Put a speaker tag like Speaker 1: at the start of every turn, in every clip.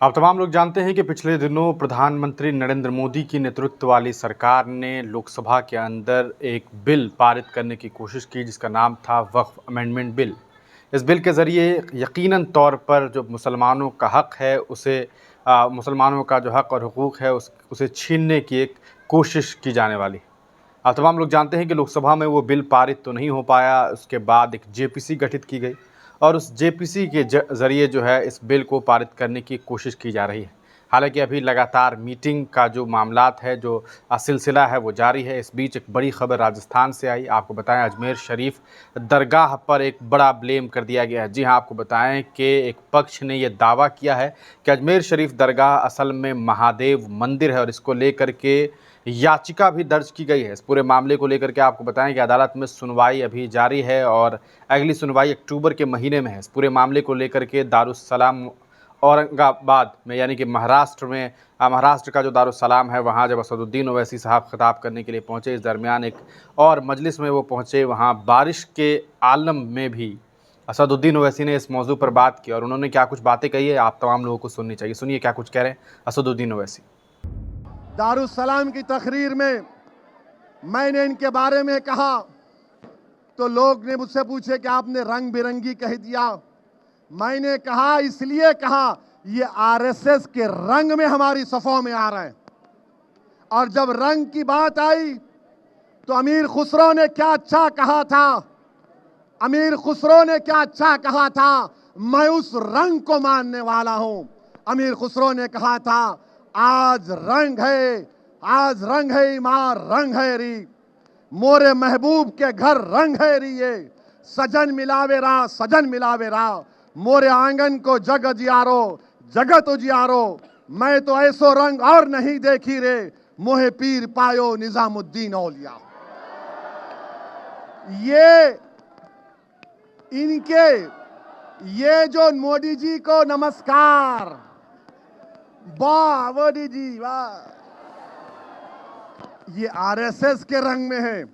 Speaker 1: आप तमाम लोग जानते हैं कि पिछले दिनों प्रधानमंत्री नरेंद्र मोदी की नेतृत्व वाली सरकार ने लोकसभा के अंदर एक बिल पारित करने की कोशिश की जिसका नाम था वक्फ अमेंडमेंट बिल। इस बिल के ज़रिए यकीनन तौर पर जो मुसलमानों का हक़ है उसे मुसलमानों का जो हक़ और हुकूक़ है उसे छीनने की एक कोशिश की जाने वाली है। आप तमाम लोग जानते हैं कि लोकसभा में वो बिल पारित तो नहीं हो पाया। उसके बाद एक जेपीसी गठित की गई और उस जेपीसी के ज़रिए जो है इस बिल को पारित करने की कोशिश की जा रही है। हालांकि अभी लगातार मीटिंग का जो मामलात है, जो सिलसिला है वो जारी है। इस बीच एक बड़ी खबर राजस्थान से आई। आपको बताएं, अजमेर शरीफ दरगाह पर एक बड़ा ब्लेम कर दिया गया है। जी हां, आपको बताएं कि एक पक्ष ने यह दावा किया है कि अजमेर शरीफ दरगाह असल में महादेव मंदिर है और इसको लेकर के याचिका भी दर्ज की गई है। इस पूरे मामले को लेकर के आपको बताएं कि अदालत में सुनवाई अभी जारी है और अगली सुनवाई अक्टूबर के महीने में है। इस पूरे मामले को लेकर के दारुस्सलाम औरंगाबाद में, यानी कि महाराष्ट्र में, महाराष्ट्र का जो दारुस्सलाम है वहाँ जब असदुद्दीन ओवैसी साहब खिताब करने के लिए पहुँचे, इस दरमियान एक और मजलिस में वो पहुँचे। वहाँ बारिश के आलम में भी असदुद्दीन ओवैसी ने इस मौजू पर बात की और उन्होंने क्या कुछ बातें कही है आप तमाम लोगों को सुननी चाहिए। सुनिए क्या कुछ कह रहे हैं असदुद्दीन ओवैसी।
Speaker 2: दारुस्सलाम की तकरीर में मैंने इनके बारे में कहा तो लोग ने मुझसे पूछे कि आपने रंग बिरंगी कह दिया। मैंने कहा इसलिए कहा ये आरएसएस के रंग में हमारी सफ़ों में आ रहे हैं। और जब रंग की बात आई तो अमीर खुसरो ने क्या अच्छा कहा था, अमीर खुसरो ने क्या अच्छा कहा था। मैं उस रंग को मानने वाला हूं। अमीर खुसरो ने कहा था आज रंग है, आज रंग है मां, रंग है री मोरे महबूब के घर, रंग है री ये सजन मिलावेरा, सजन मिलावेरा मोरे आंगन को जग उजियारो, जगत उजियारो। मैं तो ऐसो रंग और नहीं देखी रे, मोहे पीर पायो निजामुद्दीन औलिया। ये इनके ये जो मोदी जी को नमस्कार, वाह मोदी जी वाह, ये आरएसएस के रंग में है।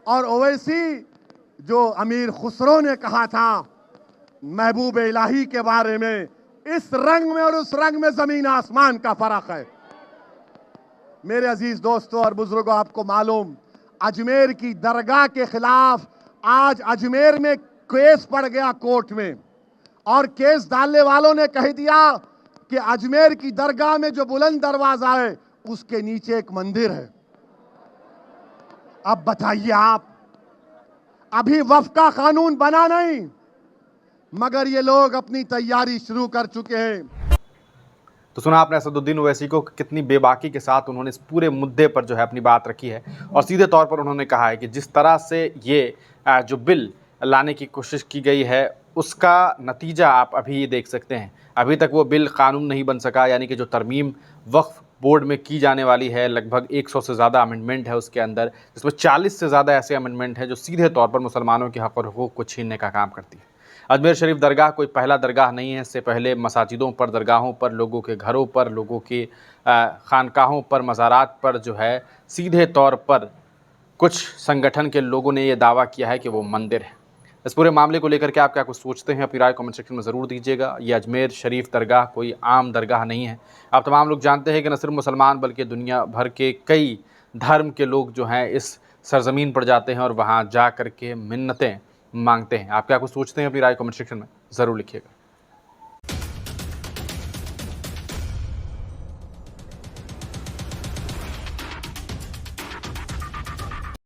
Speaker 2: और ओवैसी जो अमीर खुसरो ने कहा था महबूब इलाही के बारे में, इस रंग में और उस रंग में जमीन आसमान का फर्क है। मेरे अजीज दोस्तों और बुजुर्गों, आपको मालूम अजमेर की दरगाह के खिलाफ आज अजमेर में केस पड़ गया कोर्ट में और केस डालने वालों ने कह दिया कि अजमेर की दरगाह में जो बुलंद दरवाजा है उसके नीचे एक मंदिर है। अब बताइए आप, अभी वक्फ का कानून बना नहीं मगर ये लोग अपनी तैयारी शुरू कर चुके हैं।
Speaker 1: तो सुना आपने असदुद्दीन ओवैसी को, कितनी बेबाकी के साथ उन्होंने इस पूरे मुद्दे पर जो है अपनी बात रखी है और सीधे तौर पर उन्होंने कहा है कि जिस तरह से ये जो बिल लाने की कोशिश की गई है उसका नतीजा आप अभी देख सकते हैं। अभी तक वो बिल कानून नहीं बन सका, यानी कि जो तरमीम वक्फ बोर्ड में की जाने वाली है, लगभग 100 से ज़्यादा अमेंडमेंट है उसके अंदर, जिसमें 40 से ज़्यादा ऐसे अमेंडमेंट हैं जो सीधे तौर पर मुसलमानों के हक़ और हुकूक़ को छीनने का काम करती है। अजमेर शरीफ दरगाह कोई पहला दरगाह नहीं है। इससे पहले मसाजिदों पर, दरगाहों पर, लोगों के घरों पर, लोगों की खानकाहों पर, मज़ारात पर जो है सीधे तौर पर कुछ संगठन के लोगों ने यह दावा किया है कि वो मंदिर है। इस पूरे मामले को लेकर के आप क्या कुछ सोचते हैं, अपनी राय कमेंट सेक्शन में ज़रूर दीजिएगा। ये अजमेर शरीफ दरगाह कोई आम दरगाह नहीं है। आप तमाम लोग जानते हैं कि न सिर्फ मुसलमान बल्कि दुनिया भर के कई धर्म के लोग जो हैं इस सरज़मीन पर जाते हैं और वहाँ जा कर के मिन्नतें मांगते हैं। आप क्या कुछ सोचते हैं, अपनी राय कमेंट सेक्शन में ज़रूर लिखिएगा।